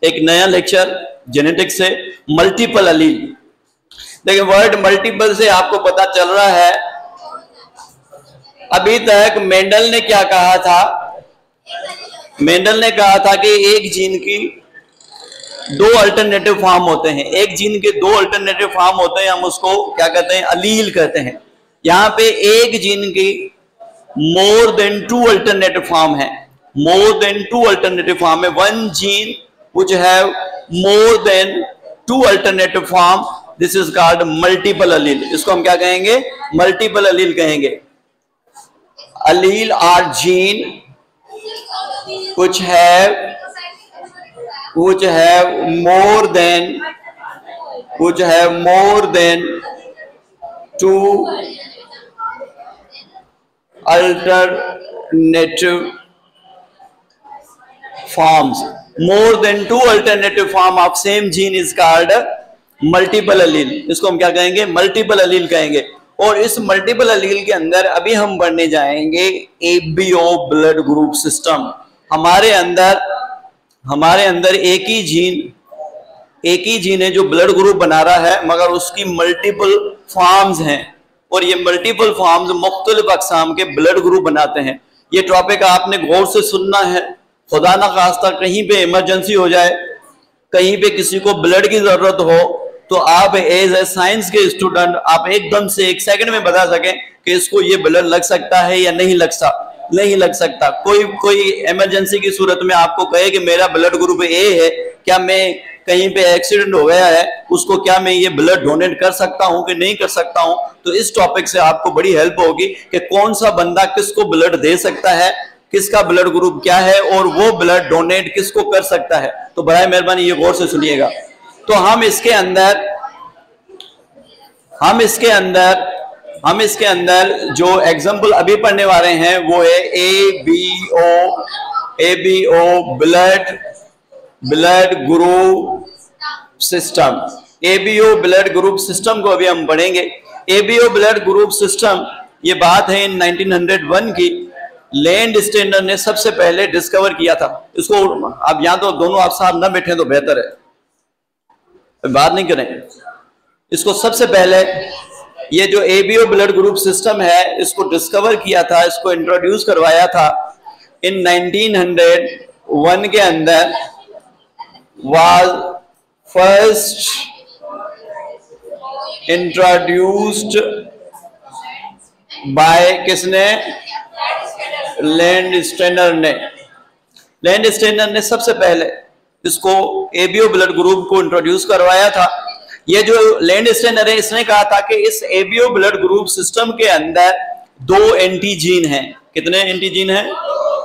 एक नया lecture genetics से, मल्टीपल अलील। देखिए वर्ड मल्टीपल से आपको पता चल रहा है अभी तक मेंडल ने क्या कहा था, मेंडल ने कहा था कि एक जीन की दो अल्टरनेटिव फॉर्म होते हैं, एक जीन के दो अल्टरनेटिव फॉर्म होते हैं, हम उसको क्या कहते हैं, अलील कहते हैं। यहां पे एक जीन की more than two alternative form है, more than two alternative form है, one gene which have more than two alternative form, this is called multiple allele। इसको हम क्या कहेंगे, मल्टीपल अलील कहेंगे। allele are gene which have more than two alternative forms, more than two alternative form of same gene is called multiple allele। इसको हम क्या कहेंगे, multiple अलील कहेंगे। और इस मल्टीपल अलील के अंदर अभी हम बढ़ने जाएंगे एबीओ ब्लड ग्रुप सिस्टम। हमारे अंदर एक ही जीन है जो ब्लड ग्रुप बना रहा है, मगर उसकी मल्टीपल फॉर्म्स हैं और ये मल्टीपल फॉर्म्स मुख्तलिफ अक़साम के ब्लड ग्रुप बनाते हैं। ये टॉपिक आपने गौर से सुनना है, खुदा ना खास्ता कहीं पे इमरजेंसी हो जाए, कहीं पे किसी को ब्लड की जरूरत हो, तो आप एज ए साइंस के स्टूडेंट आप एकदम से एक सेकंड में बता सकें कि इसको ये ब्लड लग सकता है या नहीं लग सकता। कोई इमरजेंसी की सूरत में आपको कहे कि मेरा ब्लड ग्रुप ए है, क्या मैं कहीं पे एक्सीडेंट हो गया है उसको क्या मैं ये ब्लड डोनेट कर सकता हूं कि नहीं कर सकता हूं, तो इस टॉपिक से आपको बड़ी हेल्प होगी कि कौन सा बंदा किसको ब्लड दे सकता है, किसका ब्लड ग्रुप क्या है और वो ब्लड डोनेट किसको कर सकता है। तो बराए मेहरबानी ये गौर से सुनिएगा। तो हम इसके अंदर जो एग्जाम्पल अभी पढ़ने वाले हैं वो है ABO blood group system. ABO blood group system को अभी हम पढ़ेंगे। एबीओ ब्लड ग्रुप सिस्टम, ये बात है 1901 की, लैंड स्टेनर ने सबसे पहले डिस्कवर किया था। इसको अब यहां तो दोनों आप साहब ना बैठे तो बेहतर है, बात नहीं करें। इसको सबसे पहले ये जो एबीओ ब्लड ग्रुप सिस्टम है इसको डिस्कवर किया था, इसको इंट्रोड्यूस करवाया था इन 1901 के अंदर। वाज फर्स्ट इंट्रोड्यूस्ड बाय किसने, लैंड स्टेनर ने सबसे पहले इसको एबीओ ब्लड ग्रुप को इंट्रोड्यूस करवाया था। ये जो लैंड स्टेनर है इसने कहा था कि इस एबीओ ब्लड ग्रुप सिस्टम के अंदर दो एंटीजीन हैं। कितने एंटीजीन हैं,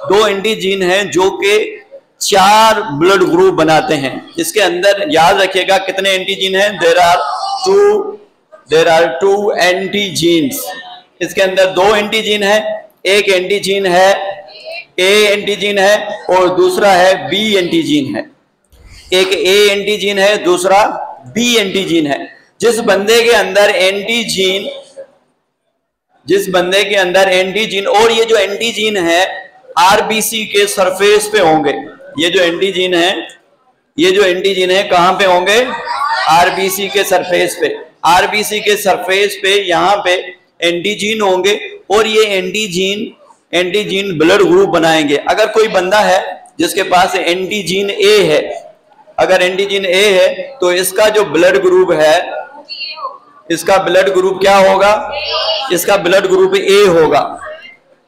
दो एंटीजीन हैं जो कि 4 ब्लड ग्रुप बनाते हैं। इसके अंदर याद रखिएगा कितने एंटीजीन हैं, देयर आर टू एंटीजीन्स। इसके अंदर 2 एंटीजीन है, एक एंटीजीन है ए एंटीजीन है और दूसरा है बी एंटीजीन है। एक ए एंटीजीन है, दूसरा बी एंटीजीन है। जिस बंदे के अंदर एंटीजीन और ये जो एंटीजीन है आरबीसी के सरफेस पे होंगे। ये जो एंटीजीन है कहां पे होंगे, आरबीसी के सरफेस पे। आरबीसी के सरफेस पे यहां पे एंटीजीन होंगे और ये एंटीजीन ब्लड ग्रुप बनाएंगे। अगर कोई बंदा है जिसके पास एंटीजीन ए है, अगर एंटीजीन ए है तो इसका जो ब्लड ग्रुप है, इसका ब्लड ग्रुप क्या होगा, इसका ब्लड ग्रुप ए होगा,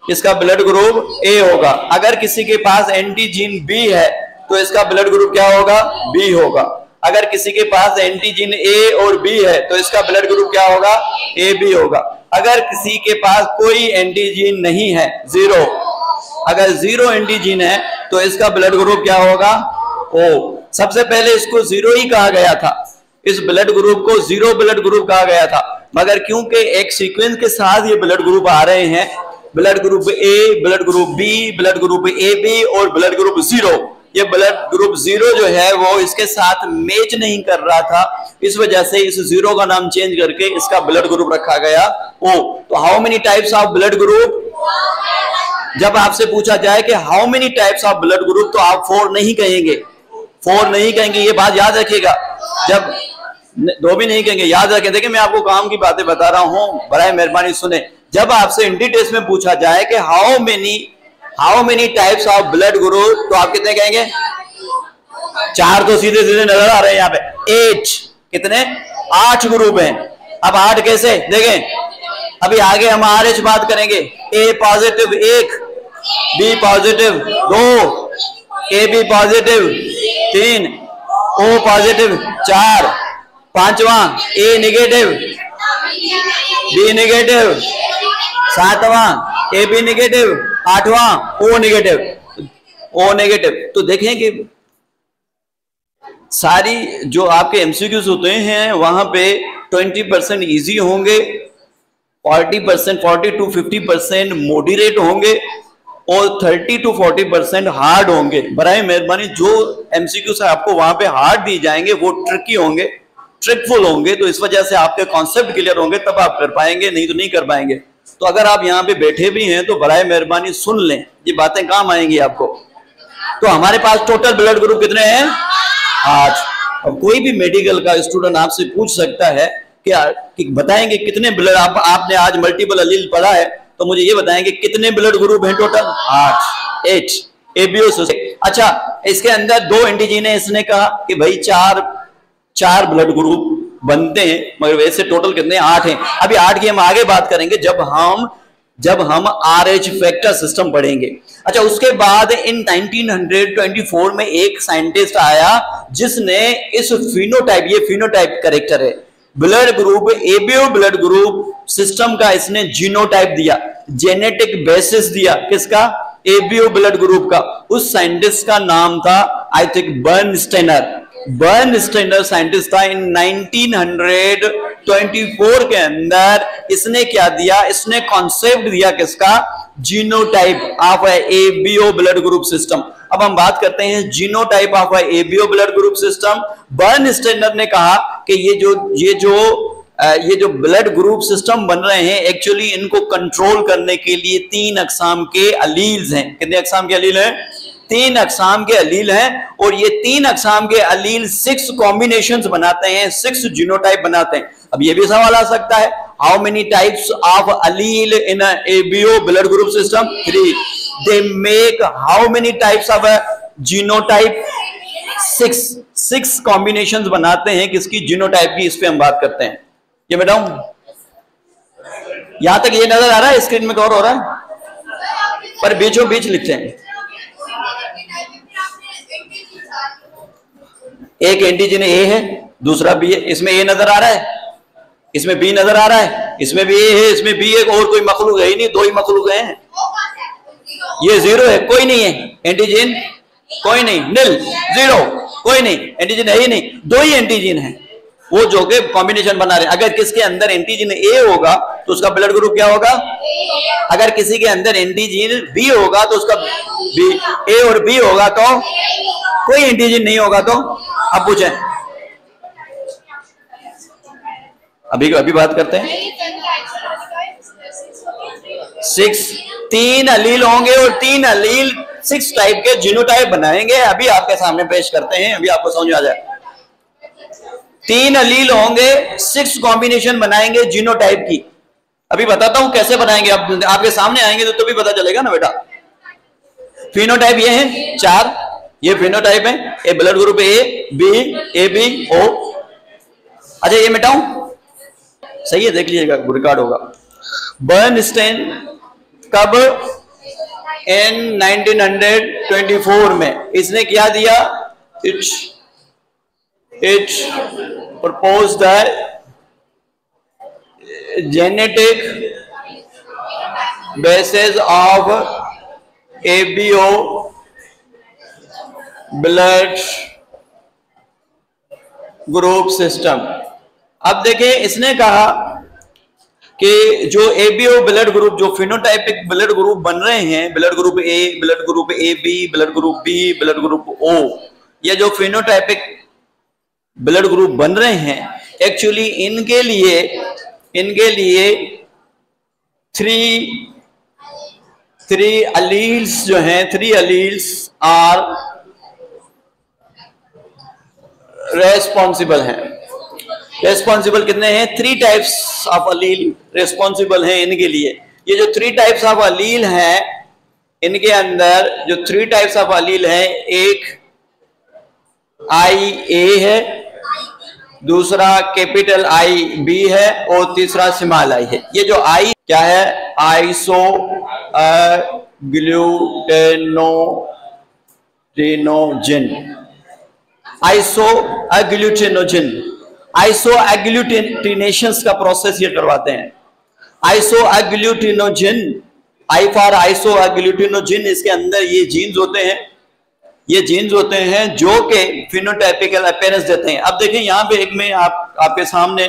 इसका ब्लड ग्रुप ए होगा। अगर किसी के पास एंटीजीन बी है तो इसका ब्लड ग्रुप क्या होगा, बी होगा। अगर किसी के पास एंटीजीन ए और बी है तो इसका ब्लड ग्रुप क्या होगा, ए बी होगा। अगर किसी के पास कोई एंटीजीन नहीं है, जीरो, अगर जीरो एंटीजीन है तो इसका ब्लड ग्रुप क्या होगा, ओ। सबसे पहले इसको जीरो ही कहा गया था, इस ब्लड ग्रुप को जीरो ब्लड ग्रुप कहा गया था, मगर क्योंकि एक सीक्वेंस के साथ ये ब्लड ग्रुप आ रहे हैं, blood group A, blood group B, blood group A B और ब्लड ग्रुप जीरो, ये ब्लड ग्रुप जीरो जो है वो इसके साथ मैच नहीं कर रहा था, इस वजह से इस जीरो का नाम चेंज करके इसका ब्लड ग्रुप रखा गया ओ। तो how many types of blood group, जब आपसे पूछा जाए कि how many types of blood group तो आप 4 नहीं कहेंगे, 4 नहीं कहेंगे, ये बात याद रखिएगा। जब 2 भी नहीं कहेंगे, याद रखें। देखिए मैं आपको काम की बातें बता रहा हूं, बराए मेहरबानी सुने। जब आपसे इंडी टेस्ट में पूछा जाए कि how many types of blood group, तो आप कितने कहेंगे? 4 तो सीधे सीधे नजर आ रहे हैं यहाँ पे। 8 कितने? 8 ग्रुप हैं। अब 8 कैसे देखें, अभी आगे हम RH बात करेंगे। A positive 1, B positive 2, AB positive 3, O positive 4, 5वां A नेगेटिव, B नेगेटिव, 7वां AB नेगेटिव, 8वां O नेगेटिव। तो देखें कि सारी जो आपके MCQs होते हैं वहां पे 20% इजी होंगे, 40% 40 to 50% मॉडरेट होंगे और 30 to 40% हार्ड होंगे। बराए मेहरबानी जो MCQs आपको वहां पे हार्ड दिए जाएंगे वो ट्रिकी होंगे, ट्रिकफुल होंगे। तो इस वजह से आपके कॉन्सेप्ट क्लियर होंगे तब आप कर पाएंगे, नहीं तो नहीं कर पाएंगे। तो अगर आप यहाँ पे बैठे भी हैं तो बराए मेहरबानी सुन लें, ये बातें काम आएंगी आपको। तो हमारे पास टोटल ब्लड ग्रुप कितने हैं? 8। अब कोई भी मेडिकल का स्टूडेंट आपसे पूछ सकता है कि बताएंगे कितने ब्लड, आपने आज मल्टीपल अलील पढ़ा है तो मुझे ये बताएंगे कितने ब्लड ग्रुप हैं टोटल? 8 ABO से। अच्छा, इसके अंदर 2 एंटीजन है, इसने कहा कि भाई 4 ब्लड ग्रुप बनते हैं, मगर वैसे टोटल कितने? 8 हैं। अभी 8 की हम आगे बात करेंगे जब हम RH फैक्टर सिस्टम पढ़ेंगे। अच्छा, उसके बाद इन 1924 में एक साइंटिस्ट आया जिसने इस फिनोटाइप, ये फिनोटाइप कैरेक्टर है, blood group ABO blood group system का इसने जीनोटाइप दिया, जेनेटिक बेसिस दिया। किसका? ABO ब्लड ग्रुप का। उस साइंटिस्ट का नाम था आई थिंक बर्नस्टाइनर साइंटिस्ट था। इन 1924 के अंदर इसने क्या दिया? इसने कॉन्सेप्ट दिया किसका? Genotype of ABO blood group system. अब हम बात करते हैं genotype of ABO blood group system. Bernsteiner ने कहा कि ये जो ब्लड ग्रुप सिस्टम बन रहे हैं, एक्चुअली इनको कंट्रोल करने के लिए 3 अक़साम के अलील्स हैं। कितने अक़साम के अलील हैं? 3 अक़साम के अलील हैं। और ये 3 अक़साम के अलील 6 कॉम्बिनेशंस बनाते हैं, 6 जीनोटाइप बनाते हैं। अब ये भी सवाल आ सकता है, how many types of allele in ABO blood group system? 3। They make how many types of genotype? 6 combinations बनाते हैं किसकी? जीनोटाइप की। इस पे हम बात करते हैं। ये बताऊं, यहां तक ये नजर आ रहा है? स्क्रीन में कवर हो रहा है? पर बीचों बीच लिखते हैं। एक एंटीजन A है, दूसरा B है। इसमें A नजर आ रहा है, इसमें B नजर आ रहा है, इसमें भी A है, इसमें B है। और कोई मखलूक है ही नहीं, 2 ही मखलूक हैं। ये 0 है, कोई नहीं है एंटीजन, कोई नहीं, नील, 0, कोई नहीं एंटीजन है ही नहीं। 2 ही एंटीजन है वो जो के कॉम्बिनेशन बना रहे हैं। अगर किसके अंदर एंटीजन A होगा तो उसका ब्लड ग्रुप क्या होगा? अगर किसी के अंदर एंटीजन B होगा तो उसका A और B होगा, तो कोई एंटीजन नहीं होगा। तो अब पूछें, अभी बात करते हैं। 3 अलील होंगे और 3 अलील 6 टाइप के जीनोटाइप बनाएंगे। अभी आपके सामने पेश करते हैं, अभी आपको समझ आ जाए। 3 अलील होंगे, 6 कॉम्बिनेशन बनाएंगे जीनोटाइप की। अभी बताता हूं कैसे बनाएंगे। अब आपके सामने आएंगे तो भी पता चलेगा ना बेटा। फिनोटाइप ये है 4, ये फिनोटाइप है। ये blood group A, B, AB, O। अच्छा, ये मिटाऊं? सही है, देख लीजिएगा, रिकॉर्ड होगा। बर्नस्टाइन कब? इन 1924 में इसने क्या दिया? It proposed the genetic basis of ABO blood group system. अब देखिए, इसने कहा कि जो ABO ब्लड ग्रुप, जो फिनोटाइपिक ब्लड ग्रुप बन रहे हैं, blood group A, blood group AB, blood group B, blood group O, ये जो फिनोटाइपिक ब्लड ग्रुप बन रहे हैं, एक्चुअली इनके लिए 3 अलील्स जो हैं, 3 अलील्स आर रेस्पॉन्सिबल हैं। रेस्पॉन्सिबल कितने हैं? 3 टाइप्स ऑफ अलील रेस्पॉन्सिबल हैं इनके लिए। ये जो 3 टाइप्स ऑफ अलील हैं, इनके अंदर जो 3 टाइप्स ऑफ अलील हैं, एक IA है, दूसरा कैपिटल IB है और तीसरा स्मॉल I है। ये जो I क्या है? आइसोएग्लूटेनोजिन। आइसोएग्लूटेनोजिन, आइसोएग्लूटिनेशंस का प्रोसेस ये करवाते हैं। आइसोएग्लूटिनोजिन, आई फॉर आइसोएग्लूटिनोजिन, इसके अंदर ये जीन्स होते हैं, ये जीन्स होते हैं जो कि फिनोटाइपिकल अपीयरेंस देते हैं। अब देखें यहाँ पे एक में आपके सामने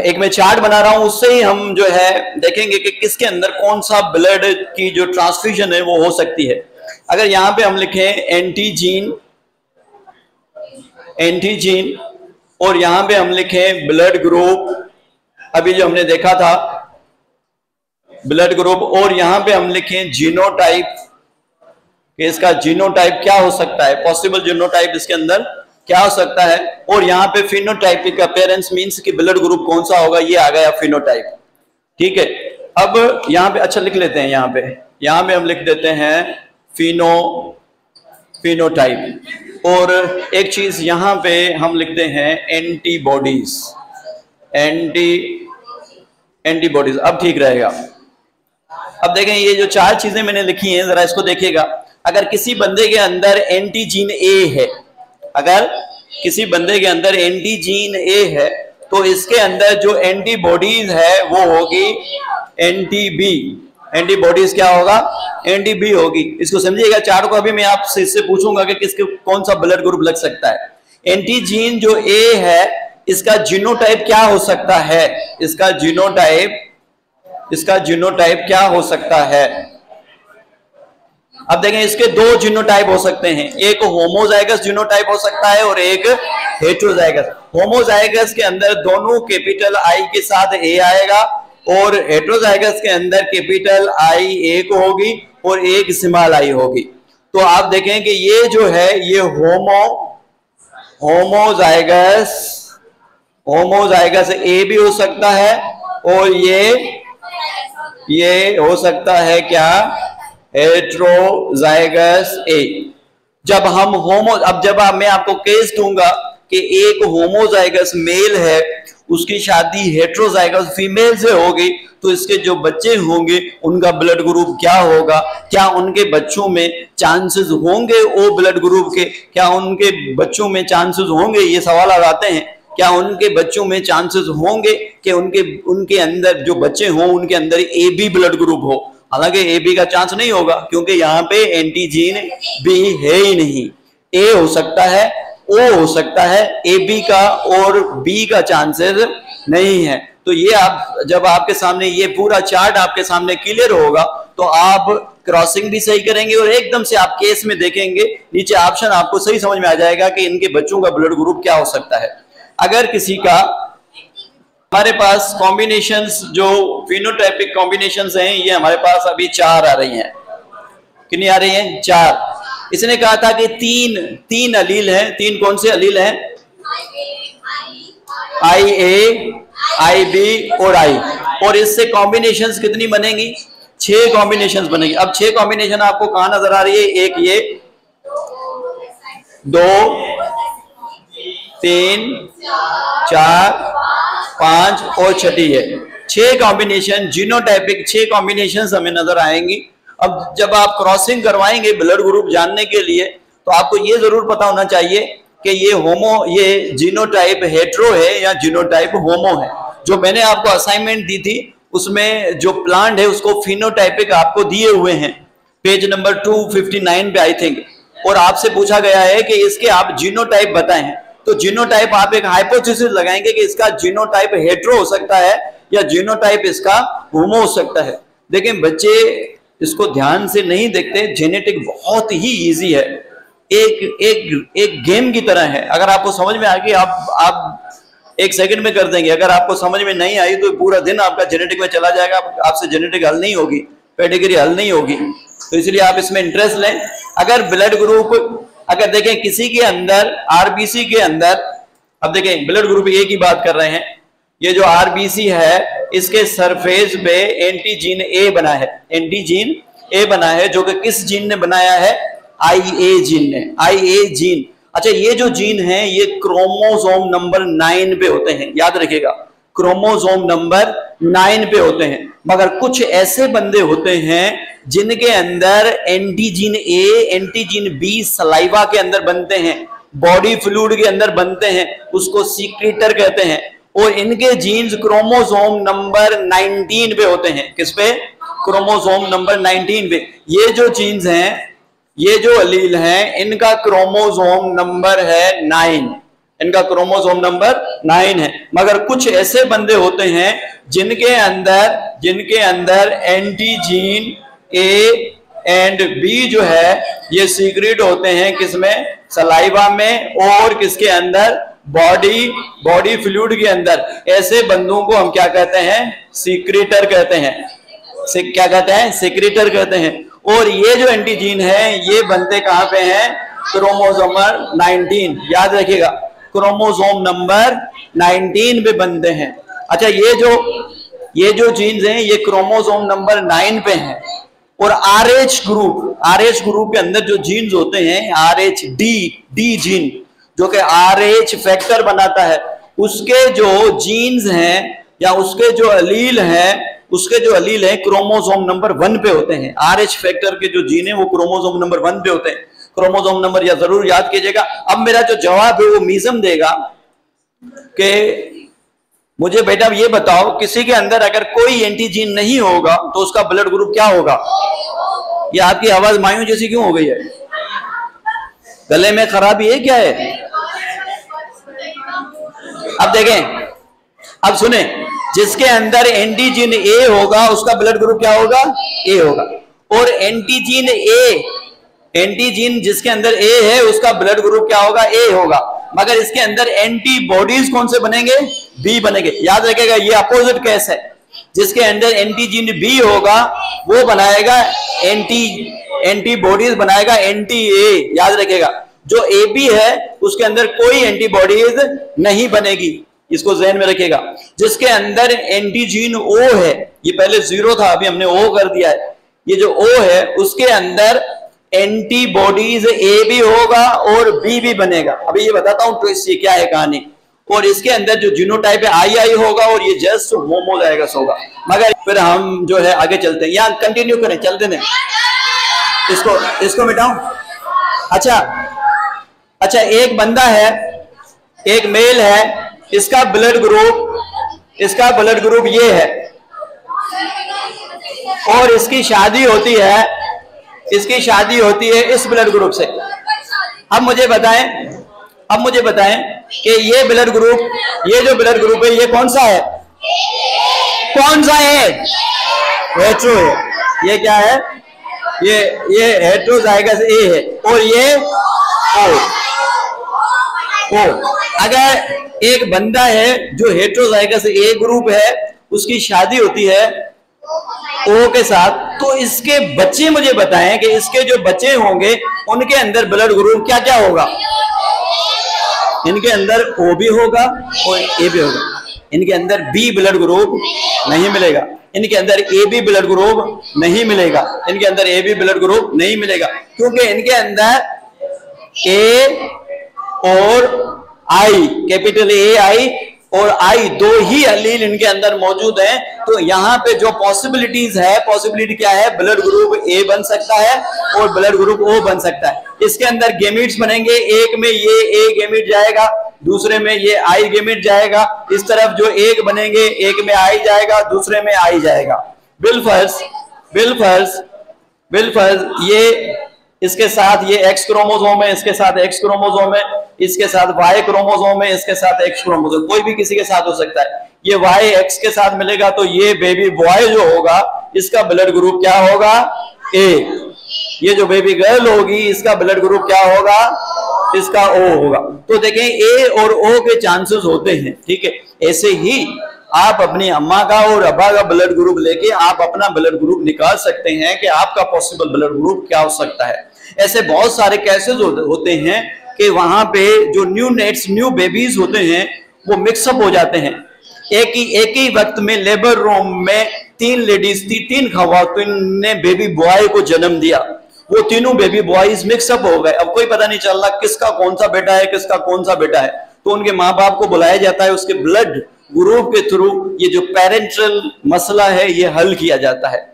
एक मैं चार्ट बना रहा हूं, उससे ही हम जो है देखेंगे कि किसके अंदर कौन सा ब्लड की जो ट्रांसफ्यूजन है वो हो सकती है। अगर यहाँ पे हम लिखें एंटीजीन, एंटीजीन, और यहां पे हम लिखें ब्लड ग्रुप, अभी जो हमने देखा था ब्लड ग्रुप, और यहां पे हम लिखें जीनोटाइप, कि इसका जीनोटाइप क्या हो सकता है, पॉसिबल जीनोटाइप इसके अंदर क्या हो सकता है, और यहां पे फिनोटाइपिक अपीयरेंस मींस कि ब्लड ग्रुप कौन सा होगा, ये आ गया फिनोटाइप। ठीक है, अब यहां पे अच्छा लिख लेते हैं, यहां पे हम लिख देते हैं फिनोटाइप, और एक चीज यहां पे हम लिखते हैं एंटीबॉडीज, एंटीबॉडीज। अब ठीक रहेगा। अब देखें ये जो 4 चीजें मैंने लिखी हैं, जरा इसको देखिएगा। अगर किसी बंदे के अंदर एंटीजीन ए है, अगर किसी बंदे के अंदर एंटीजीन ए है, तो इसके अंदर जो एंटीबॉडीज है वो होगी एंटीबी। एंटीबॉडीज क्या होगा? एंटीबी होगी। इसको समझिएगा, 4 को अभी मैं आपसे इससे पूछूंगा कि किसके कौन सा ब्लड ग्रुप लग सकता है। एंटीजीन जो ए है, इसका जीनोटाइप क्या हो सकता है? इसका जीनोटाइप क्या हो सकता है? अब देखें, इसके 2 जीनोटाइप हो सकते हैं, एक होमोजाइगस जीनोटाइप हो सकता है और एक हेट्रोजाइगस। होमोजाइगस के अंदर दोनों कैपिटल आई के साथ ए आएगा, और हेट्रोजाइगस के अंदर कैपिटल आई एक होगी और एक स्मॉल आई होगी। तो आप देखें कि ये जो है ये होमोजाइगस ए भी हो सकता है, और ये हो सकता है क्या? हेट्रोजाइगस ए। जब मैं आपको केस दूंगा कि एक होमोजाइगस मेल है, उसकी शादी हेट्रोजाइगस फीमेल से होगी, तो इसके जो बच्चे होंगे उनका ब्लड ग्रुप क्या होगा? क्या उनके बच्चों में चांसेस होंगे ओ ब्लड ग्रुप के? क्या उनके बच्चों में चांसेस होंगे? ये सवाल आते हैं, क्या उनके बच्चों में चांसेस होंगे कि उनके अंदर जो बच्चे हों उनके अंदर AB ब्लड ग्रुप हो? हालांकि AB का चांस नहीं होगा, क्योंकि यहाँ पे एंटीजीन B है ही नहीं। A हो सकता है, O हो सकता है, AB का और B का चांसेस नहीं है। तो ये जब आपके सामने ये पूरा चार्ट आपके सामने क्लियर होगा, तो आप क्रॉसिंग भी सही करेंगे और एकदम से आप केस में देखेंगे, नीचे ऑप्शन आपको सही समझ में आ जाएगा कि इनके बच्चों का ब्लड ग्रुप क्या हो सकता है। अगर किसी का, हमारे पास कॉम्बिनेशंस जो फिनोटाइपिक कॉम्बिनेशंस हैं, ये हमारे पास अभी 4 आ रही हैं। कितनी आ रही हैं? 4। इसने कहा था कि तीन अलील हैं। 3 कौन से अलील हैं? IA, IB और I। और इससे कॉम्बिनेशंस कितनी बनेंगी? 6 कॉम्बिनेशंस बनेगी। अब 6 कॉम्बिनेशन आपको कहां नजर आ रही है? एक ये, 2, 3, 4, 5 और 6ठी है। 6 कॉम्बिनेशन जीनोटाइपिक 6 कॉम्बिनेशन हमें नजर आएंगी। अब जब आप क्रॉसिंग करवाएंगे ब्लड ग्रुप जानने के लिए, तो आपको ये जरूर पता होना चाहिए कि ये जीनोटाइप हेट्रो है या जीनोटाइप होमो है। जो मैंने आपको असाइनमेंट दी थी उसमें जो प्लांट है उसको फिनोटाइपिक आपको दिए हुए हैं, पेज नंबर 259 पे आई थिंक, और आपसे पूछा गया है कि इसके आप जीनोटाइप बताएं। तो जीनोटाइप आप एक हाइपोथेसिस लगाएंगे कि इसका जीनोटाइप हेट्रो हो सकता है या जीनोटाइप इसका होमो हो सकता है। देखें बच्चे इसको ध्यान से नहीं देखते, जेनेटिक बहुत ही इजी है, एक गेम की तरह है। अगर आपको समझ में आ गई आप 1 सेकंड में कर देंगे। अगर आपको समझ में नहीं आई तो पूरा दिन आपका जेनेटिक में चला जाएगा, आपसे जेनेटिक हल नहीं होगी, पेडिग्री हल नहीं होगी। तो इसलिए आप इसमें इंटरेस्ट लें। अगर अगर देखें किसी के अंदर आरबीसी के अंदर, अब देखें ब्लड ग्रुप ए की बात कर रहे हैं, ये जो आरबीसी है इसके सरफेस पे एंटीजीन ए बना है, एंटीजीन ए बना है, जो कि किस जीन ने बनाया है? IA जीन ने, IA जीन। अच्छा, ये जो जीन है ये क्रोमोसोम नंबर 9 पे होते हैं, याद रखिएगा, क्रोमोसोम नंबर 9 पे होते हैं। मगर कुछ ऐसे बंदे होते हैं जिनके अंदर एंटीजीन ए, एंटीजीन बी सलाइवा के अंदर बनते हैं, बॉडी फ्लूइड के अंदर बनते हैं, उसको सीक्रेटर कहते हैं, और इनके जीन्स क्रोमोसोम नंबर 19 पे होते हैं। किस पे? क्रोमोसोम नंबर 19 पे। ये जो जीन्स हैं, ये जो अलील हैं, इनका क्रोमोसोम नंबर है 9, इनका क्रोमोसोम नंबर 9 है। मगर कुछ ऐसे बंदे होते हैं जिनके अंदर एंटीजीन ए एंड बी जो है ये सीक्रेट होते हैं, किसमें? सलाइवा में, और किसके अंदर? बॉडी फ्लूइड के अंदर। ऐसे बंदों को हम क्या कहते हैं? सीक्रेटर कहते हैं। क्या कहते हैं? सीक्रेटर कहते हैं। और ये जो एंटीजीन है ये बनते कहां पे हैं? क्रोमोसोम नंबर 19, याद रखिएगा, क्रोमोसोम नंबर 19 पे बनते हैं। अच्छा, ये जो जीन्स हैं ये क्रोमोसोम नंबर 9 पे हैं। और RH ग्रुप के अंदर जो जीन्स होते हैं, RH-D जीन, जो कि RH फैक्टर बनाता है, उसके जो जीन्स हैं या उसके जो अलील हैं क्रोमोसोम नंबर 1 पे होते हैं। RH फैक्टर के जो जीन है वो क्रोमोसोम नंबर 1 पे होते हैं। क्रोमोसोम नंबर या जरूर याद कीजिएगा। अब मेरा जो जवाब है वो मीजम देगा कि मुझे बेटा ये बताओ, किसी के अंदर अगर कोई एंटीजीन नहीं होगा तो उसका ब्लड ग्रुप क्या होगा? ये आपकी आवाज मायूं जैसी क्यों हो गई है? गले में खराबी है क्या है? अब देखें, अब सुने, जिसके अंदर एंटीजीन ए होगा उसका ब्लड ग्रुप क्या होगा? ए होगा। और एंटीजीन जिसके अंदर ए है उसका ब्लड ग्रुप क्या होगा? ए होगा। मगर इसके अंदर एंटीबॉडीज कौन से बनेंगे? बी बनेंगे। याद रखिएगा, ये अपोजिट केस है। जिसके अंदर एंटीजीन बी होगा वो बनाएगा एंटीबॉडीज बनाएगा एंटी ए, याद रखिएगा। जो ए बी है उसके अंदर कोई एंटीबॉडीज नहीं बनेगी, इसको ज़हन में रखिएगा। जिसके अंदर एंटीजीन ओ है, ये पहले 0 था अभी हमने ओ कर दिया है, ये जो ओ है उसके अंदर एंटीबॉडीज ए भी होगा और बी भी बनेगा। अभी ये बताता हूं ट्विस्ट ये क्या है कहानी। और इसके अंदर जो जीनोटाइप है II होगा और ये जस्ट होमोजाइगस होगा। मगर फिर हम जो है आगे चलते हैं, यहां कंटिन्यू करें, चलते हैं, इसको मिटाऊं। अच्छा, एक बंदा है, एक मेल है, इसका ब्लड ग्रुप ये है, और इसकी शादी होती है इस ब्लड ग्रुप से। अब मुझे बताएं कि ये जो ब्लड ग्रुप है ये कौन सा है? हेट्रो है। ये क्या है? ये हेट्रोजाइगस ए है, और ये ओ। अगर एक बंदा है जो हेट्रोजाइगस ए ग्रुप है, उसकी शादी होती है ओ के साथ, तो इसके बच्चे मुझे बताएं कि इसके जो बच्चे होंगे उनके अंदर ब्लड ग्रुप क्या क्या होगा? इनके अंदर ओ भी होगा और ए भी होगा। इनके अंदर बी ब्लड ग्रुप नहीं मिलेगा, इनके अंदर ए बी ब्लड ग्रुप नहीं मिलेगा, इनके अंदर ए बी ब्लड ग्रुप नहीं मिलेगा, क्योंकि इनके अंदर ए और आई, कैपिटल ए आई और आई, दो ही अलील इनके अंदर मौजूद हैं। तो यहाँ पे जो पॉसिबिलिटी क्या है? ब्लड ग्रुप ए बन सकता है और ब्लड ग्रुप ओ बन सकता है। इसके अंदर गेमिट्स बनेंगे, एक में ये ए गेमिट जाएगा, दूसरे में ये आई गेमिट जाएगा। इस तरफ जो एक बनेंगे, एक में आई जाएगा, दूसरे में आई जाएगा। बिलफर्ज ये इसके साथ ये एक्स क्रोमोसोम है, इसके साथ एक्स क्रोमोसोम है, इसके साथ वाई क्रोमोसोम है, इसके साथ एक्स क्रोमोसोम, कोई भी किसी के साथ हो सकता है। ये वाई एक्स के साथ मिलेगा तो ये बेबी बॉय जो होगा इसका ब्लड ग्रुप क्या होगा? ए। ये जो बेबी गर्ल होगी इसका ब्लड ग्रुप क्या होगा? इसका ओ होगा। तो देखें ए और ओ के चांसेस होते हैं, ठीक है। ऐसे ही आप अपनी अम्मा का और अब्बा का ब्लड ग्रुप लेके आप अपना ब्लड ग्रुप निकाल सकते हैं कि आपका पॉसिबल ब्लड ग्रुप क्या हो सकता है। ऐसे बहुत सारे केसेस होते हैं कि वहां पे जो न्यू बेबीज होते हैं वो मिक्सअप हो जाते हैं। एक ही वक्त में लेबर रूम में 3 लेडीज थी, 3 खवातीन ने बेबी बॉय को जन्म दिया। वो तीनों बेबी बॉयज मिक्सअप हो गए। अब कोई पता नहीं चल रहा किसका कौन सा बेटा है, किसका कौन सा बेटा है। तो उनके माँ बाप को बुलाया जाता है, उसके ब्लड ग्रुप के थ्रू ये जो पेरेंटल मसला है ये हल किया जाता है।